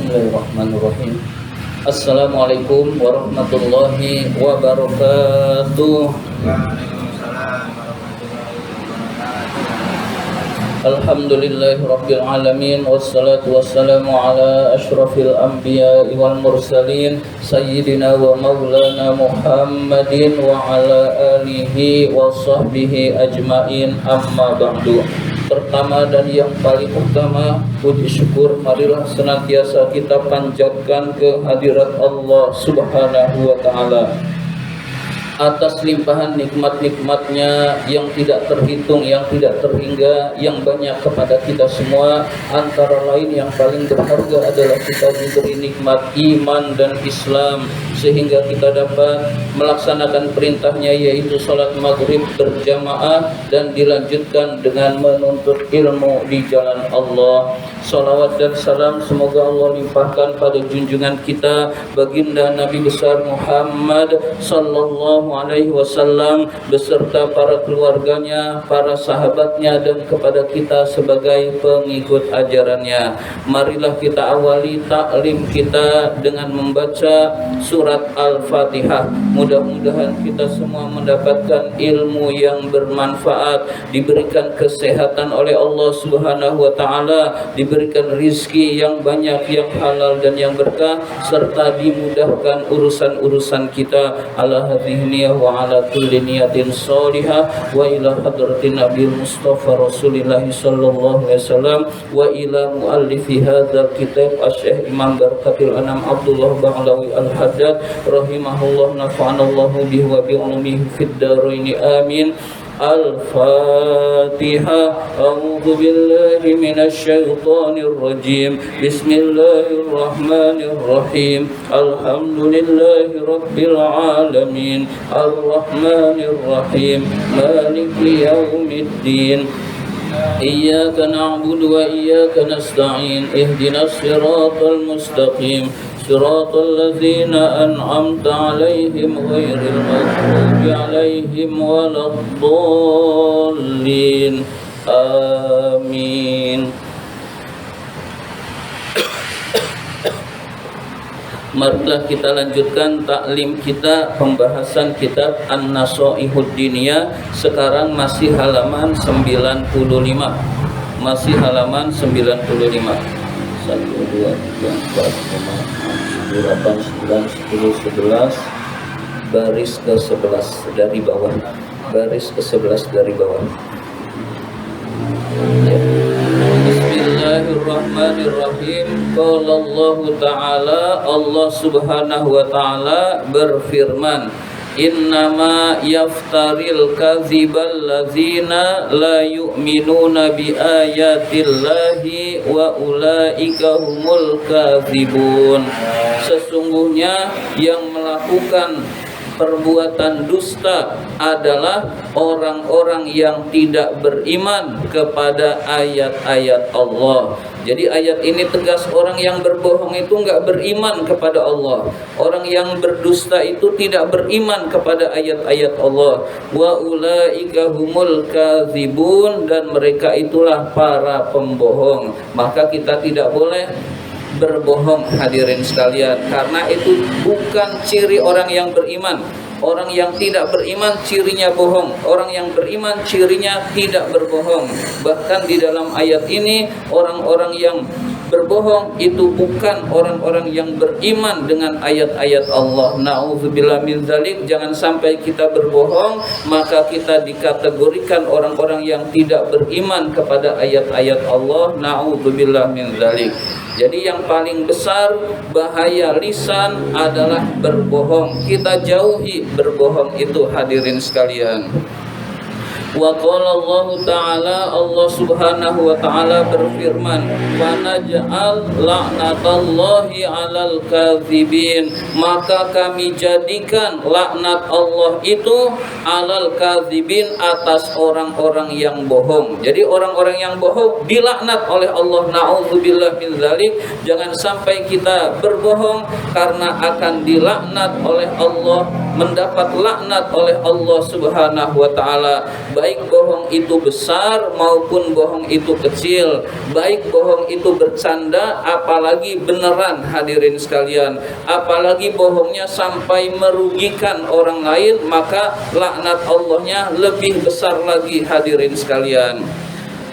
Bismillahirrahmanirrahim. Assalamualaikum warahmatullahi wabarakatuh. Alhamdulillahirabbil alamin wassalatu wassalamu ala asyrafil anbiya'i wal mursalin sayyidina wa maulana Muhammadin wa ala alihi wa sahbihi ajmain, amma ba'du. Pertama dan yang paling utama, puji syukur marilah senantiasa kita panjatkan kehadirat Allah Subhanahu wa taala atas limpahan nikmat-nikmatnya yang tidak terhitung, yang tidak terhingga, yang banyak kepada kita semua. Antara lain yang paling berharga adalah kita diberi nikmat iman dan Islam, sehingga kita dapat melaksanakan perintahnya, yaitu salat maghrib berjamaah dan dilanjutkan dengan menuntut ilmu di jalan Allah. Salawat dan salam semoga Allah limpahkan pada junjungan kita baginda Nabi besar Muhammad sallallahu alaihi wasallam beserta para keluarganya, para sahabatnya, dan kepada kita sebagai pengikut ajarannya. Marilah kita awali taklim kita dengan membaca surat Al-Fatihah. Mudah-mudahan kita semua mendapatkan ilmu yang bermanfaat, diberikan kesehatan oleh Allah Subhanahu wa taala, diberikan rizki yang banyak, yang halal dan yang berkah, serta dimudahkan urusan-urusan kita. Ala hadhihi wa ala kulli niyatin salihah wa ila hadratin Nabi Mustafa Rasulillah sallallahu alaihi wasallam wa ila muallifi hadzal kitab Asy-Syaikh Imam Barakatul Anam Abdullah Ba'lawi Al-Haddad rahimahullah, nafa'anallahu bihi wa bi ulumihi fid dharain amin. Al-Fatihah. A'udzu billahi minasy syaithanir rajim. Bismillahirrahmanirrahim. Alhamdulillahi rabbil alamin. Arrahmanir rahim. Maliki yaumiddin. Iyyaka na'budu wa iyyaka nasta'in. Ihdinas siratal mustaqim. صراط الذين أنعمت عليهم غير المغضوب عليهم ولا الضالين آمين. Marilah kita lanjutkan taklim kita, pembahasan kitab An-Nasaihud Diniyah. Sekarang masih halaman 95. Masih halaman 95. 1, 2, 3, 4, 5, 6, 7, 8, 9, 10, 11, baris ke-11 dari bawah. Baris ke-11 dari bawah. Ya. Bismillahirrahmanirrahim. Qala Allah Ta'ala, Allah Subhanahu wa Ta'ala berfirman, innama yaftaril kadzibal ladzina la yu'minuna bi ayatillahi wa ulaika humul kadzibun. Sesungguhnya yang melakukan perbuatan dusta adalah orang-orang yang tidak beriman kepada ayat-ayat Allah. Jadi ayat ini tegas, orang yang berbohong itu enggak beriman kepada Allah. Orang yang berdusta itu tidak beriman kepada ayat-ayat Allah. Wa ulaika humul kadzibun, dan mereka itulah para pembohong. Maka kita tidak boleh berbohong, hadirin sekalian, karena itu bukan ciri orang yang beriman. Orang yang tidak beriman cirinya bohong, orang yang beriman cirinya tidak berbohong. Bahkan di dalam ayat ini, orang-orang yang berbohong itu bukan orang-orang yang beriman dengan ayat-ayat Allah. Na'udzubillah min dzalik. Jangan sampai kita berbohong, maka kita dikategorikan orang-orang yang tidak beriman kepada ayat-ayat Allah. Na'udzubillah min dzalik. Jadi yang paling besar bahaya lisan adalah berbohong. Kita jauhi berbohong itu, hadirin sekalian. Wa qala Allah Ta'ala, Allah Subhanahu wa Ta'ala berfirman, wa naj'al la'natallahi 'alal kadzibin, maka kami jadikan laknat Allah itu 'alal kadzibin, atas orang-orang yang bohong. Jadi orang-orang yang bohong dilaknat oleh Allah. Na'udzubillah min dzalik. Jangan sampai kita berbohong, karena akan dilaknat oleh Allah mendapat laknat oleh Allah Subhanahu wa taala. Baik bohong itu besar maupun bohong itu kecil, baik bohong itu bercanda apalagi beneran, hadirin sekalian. Apalagi bohongnya sampai merugikan orang lain, maka laknat Allahnya lebih besar lagi, hadirin sekalian.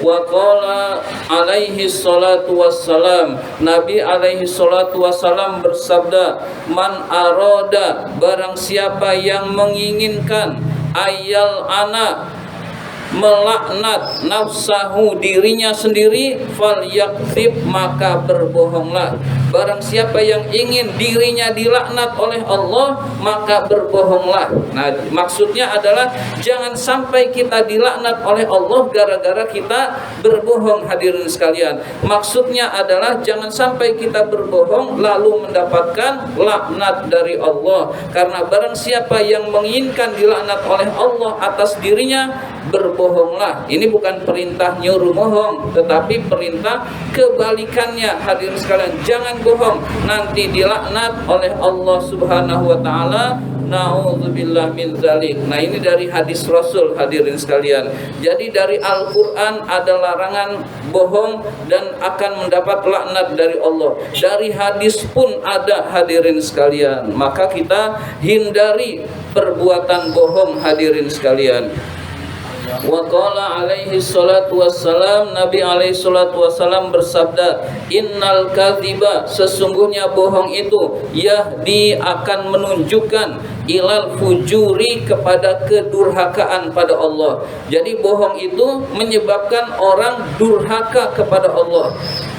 Wa qala alaihi salatu wassalam, Nabi alaihi salatu wassalam bersabda, man arada, barang siapa yang menginginkan, ayal ana, melaknat nafsahu, dirinya sendiri, fal yakdzib, maka berbohonglah. Barang siapa yang ingin dirinya dilaknat oleh Allah, maka berbohonglah. Nah, maksudnya adalah jangan sampai kita dilaknat oleh Allah gara-gara kita berbohong, hadirin sekalian. Maksudnya adalah jangan sampai kita berbohong lalu mendapatkan laknat dari Allah. Karena barang siapa yang menginginkan dilaknat oleh Allah atas dirinya, berbohonglah. Ini bukan perintah nyuruh bohong, tetapi perintah kebalikannya, hadirin sekalian. Jangan bohong, nanti dilaknat oleh Allah Subhanahu wa taala. Na'udzubillah min zalik. Nah, ini dari hadis Rasul, hadirin sekalian. Jadi dari Al-Qur'an ada larangan bohong dan akan mendapat laknat dari Allah. Dari hadis pun ada, hadirin sekalian. Maka kita hindari perbuatan bohong, hadirin sekalian. Wa qala alaihi salatu wassalam, Nabi alaihi salatu wassalam bersabda, innal kadhiba, sesungguhnya bohong itu, yahdi, akan menunjukkan, ilal fujuri, kepada kedurhakaan pada Allah. Jadi bohong itu menyebabkan orang durhaka kepada Allah.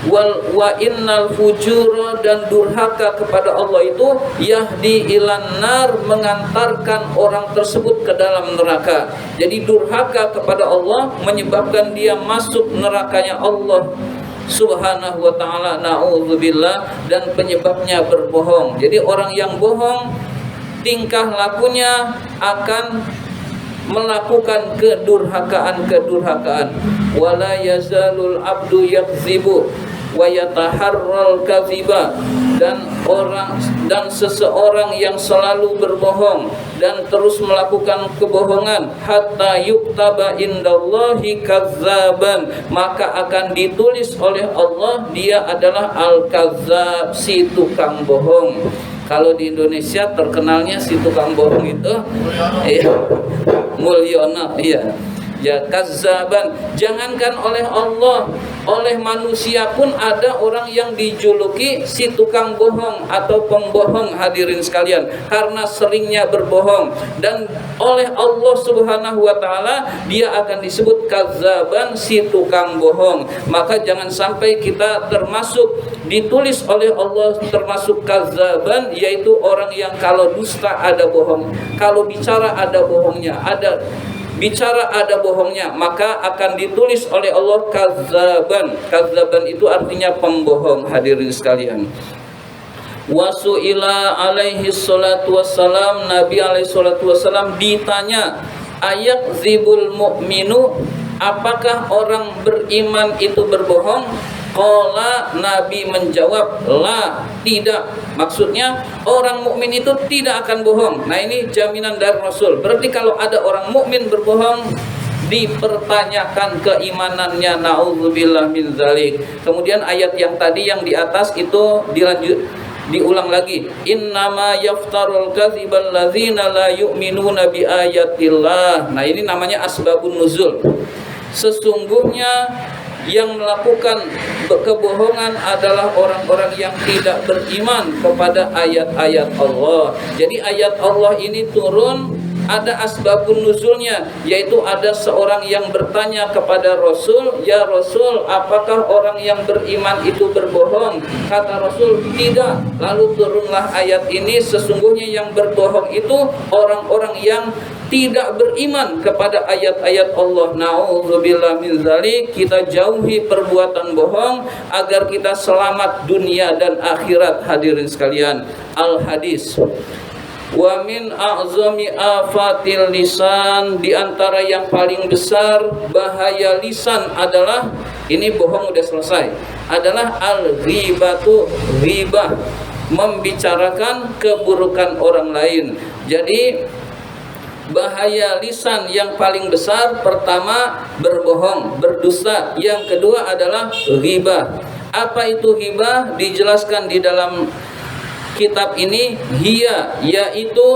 Wa innal fujura, dan durhaka kepada Allah itu, yahdi ilan nar, mengantarkan orang tersebut ke dalam neraka. Jadi durhaka kepada Allah menyebabkan dia masuk nerakanya Allah Subhanahu wa ta'ala, na'udzubillah. Dan penyebabnya berbohong. Jadi orang yang bohong, tingkah lakunya akan melakukan kedurhakaan. Wala yazalul abdu yakzibu wa yataharral kaziba, dan seseorang yang selalu berbohong dan terus melakukan kebohongan, hatta yuktaba indallahi kazzaban, maka akan ditulis oleh Allah dia adalah al-kazzab, si tukang bohong. Kalau di Indonesia terkenalnya si tukang bohong itu Mulyono, iya. Ya, kazzaban. Jangankan oleh Allah, oleh manusia pun ada orang yang dijuluki si tukang bohong atau pembohong, hadirin sekalian, karena seringnya berbohong. Dan oleh Allah Subhanahu wa taala dia akan disebut kazzaban, si tukang bohong. Maka jangan sampai kita termasuk ditulis oleh Allah termasuk kazzaban, yaitu orang yang kalau dusta ada bohong, kalau bicara ada bohongnya, ada bicara ada bohongnya, maka akan ditulis oleh Allah kazzaban. Kazzaban itu artinya pembohong, hadirin sekalian. Wasu'ila alaihi salatu wassalam, Nabi alaihi salatu wassalam ditanya, ayat zibul mu'minu, apakah orang beriman itu berbohong? Qala, Nabi menjawab, la, tidak. Maksudnya orang mukmin itu tidak akan bohong. Nah, ini jaminan dari Rasul. Berarti kalau ada orang mukmin berbohong, dipertanyakan keimanannya, naudzubillah min zalik. Kemudian ayat yang tadi yang di atas itu diulang lagi, innama yaftarul kadzibal ladzina la yu'minuna bi ayatillah. Nah, ini namanya asbabun nuzul. Sesungguhnya yang melakukan kebohongan adalah orang-orang yang tidak beriman kepada ayat-ayat Allah. Jadi ayat Allah ini turun, ada asbabun nuzulnya, yaitu ada seorang yang bertanya kepada Rasul, ya Rasul, apakah orang yang beriman itu berbohong? Kata Rasul, tidak. Lalu turunlah ayat ini, sesungguhnya yang berbohong itu orang-orang yang tidak beriman kepada ayat-ayat Allah. Na'udzubillah min zalik. Kita jauhi perbuatan bohong agar kita selamat dunia dan akhirat, hadirin sekalian. Al-hadis. Wa min a'zami afatil lisan, di antara yang paling besar bahaya lisan adalah, ini bohong udah selesai, adalah al-ghibatu, ghibah, membicarakan keburukan orang lain. Jadi bahaya lisan yang paling besar, pertama berbohong, berdusta. Yang kedua adalah ghibah. Apa itu ghibah? Dijelaskan di dalam kitab ini, yaitu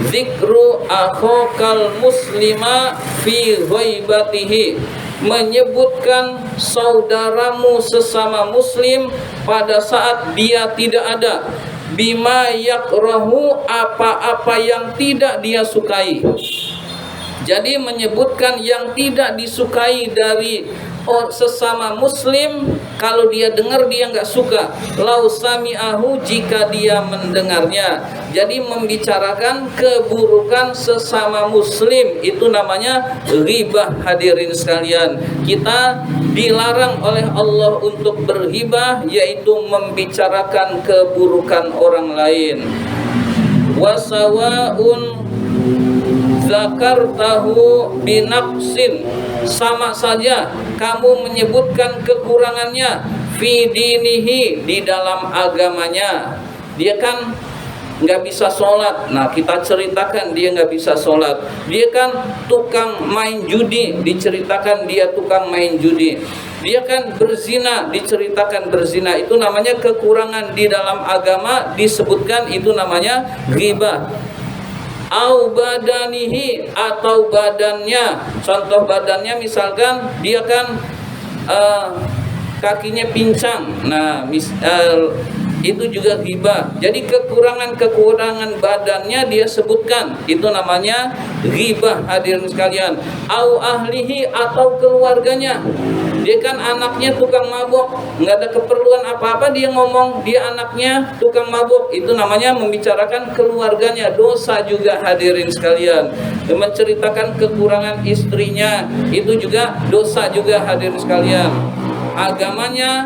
zikru akhokal muslima fi ghaibatihi, menyebutkan saudaramu sesama muslim pada saat dia tidak ada, bima yakrahu, apa-apa yang tidak dia sukai. Jadi menyebutkan yang tidak disukai dari sesama muslim, kalau dia dengar dia nggak suka. Lau sami'ahu, jika dia mendengarnya. Jadi membicarakan keburukan sesama muslim, itu namanya ghibah. Hadirin sekalian, kita dilarang oleh Allah untuk berghibah, yaitu membicarakan keburukan orang lain. Wasawaun zakartahu binaqsin, sama saja kamu menyebutkan kekurangannya, fi dinihi, di dalam agamanya. Dia kan nggak bisa sholat, nah kita ceritakan dia nggak bisa sholat. Dia kan tukang main judi, diceritakan dia tukang main judi. Dia kan berzina, diceritakan berzina. Itu namanya kekurangan di dalam agama, disebutkan, itu namanya ghibah. Au badanihi, atau badannya. Contoh badannya, misalkan dia kan kakinya pincang, nah itu juga ghibah. Jadi kekurangan badannya dia sebutkan, itu namanya ghibah. Hadirin sekalian, au ahlihi, atau keluarganya. Dia kan anaknya tukang mabuk, nggak ada keperluan apa-apa dia ngomong dia anaknya tukang mabuk, itu namanya membicarakan keluarganya, dosa juga. Hadirin sekalian, menceritakan kekurangan istrinya, itu juga dosa juga. Hadirin sekalian, agamanya,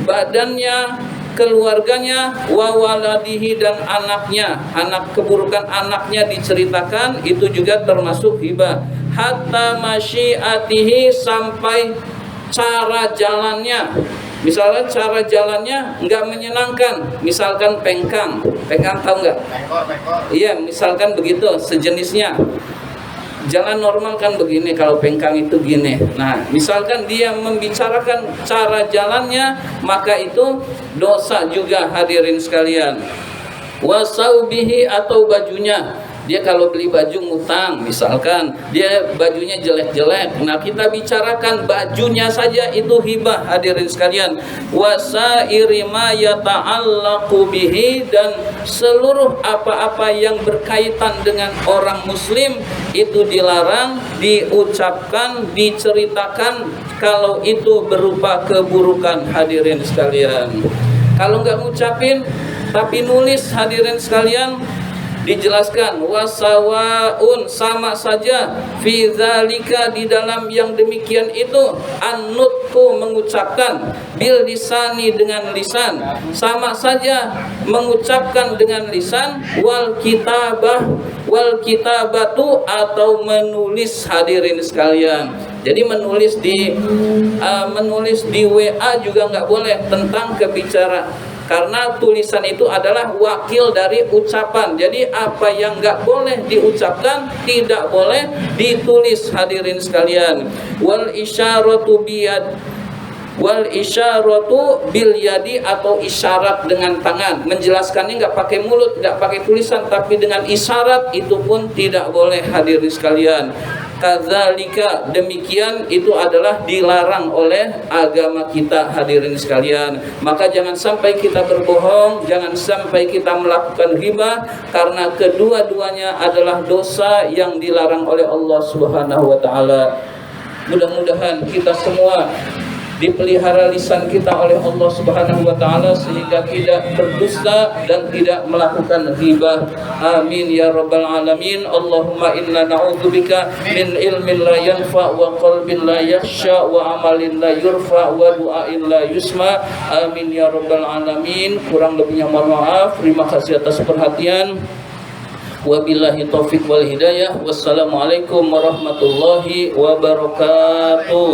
badannya, keluarganya, wa waladihi, dan anaknya, keburukan anaknya diceritakan, itu juga termasuk ghibah. Hatta masyiatihi, sampai cara jalannya. Misalkan cara jalannya nggak menyenangkan, misalkan pengkang tahu nggak? Iya, misalkan begitu, sejenisnya. Jalan normal kan begini, kalau pengkang itu gini. Nah, misalkan dia membicarakan cara jalannya, maka itu dosa juga. Hadirin sekalian, wasaubihi, atau bajunya. Dia kalau beli baju ngutang, misalkan dia bajunya jelek-jelek, nah kita bicarakan bajunya saja, itu ghibah. Hadirin sekalian, wasairi ma yata'allaqu bihi, dan seluruh apa-apa yang berkaitan dengan orang muslim itu dilarang diucapkan, diceritakan, kalau itu berupa keburukan. Hadirin sekalian, kalau nggak ngucapin tapi nulis, hadirin sekalian, dijelaskan wasawaun, sama saja, fi dzalika, di dalam yang demikian itu, annutku, mengucapkan, bil lisani, dengan lisan, sama saja mengucapkan dengan lisan, wal kitabatu, atau menulis. Hadirin sekalian, jadi menulis di WA juga nggak boleh tentang kebicaraan, karena tulisan itu adalah wakil dari ucapan. Jadi apa yang nggak boleh diucapkan tidak boleh ditulis. Hadirin sekalian, wal isyaratu bil yadi, atau isyarat dengan tangan. Menjelaskannya nggak pakai mulut, nggak pakai tulisan, tapi dengan isyarat, itu pun tidak boleh. Hadirin sekalian, kadzalika, demikian, itu adalah dilarang oleh agama kita. Hadirin sekalian, maka jangan sampai kita berbohong, jangan sampai kita melakukan ghibah, karena kedua-duanya adalah dosa yang dilarang oleh Allah Subhanahu wa taala. Mudah-mudahan kita semua dipelihara lisan kita oleh Allah Subhanahu wa taala sehingga tidak berdusta dan tidak melakukan ghibah. Amin ya rabbal alamin. Allahumma inna na'udzubika min ilmin la yanfa wa qalbin la yakhsha wa amalin la yurfa wa du'ain la yusma. Amin ya rabbal alamin. Kurang lebihnya mohon maaf. Terima kasih atas perhatian. Wabillahi taufiq wal hidayah. Wassalamualaikum warahmatullahi wabarakatuh.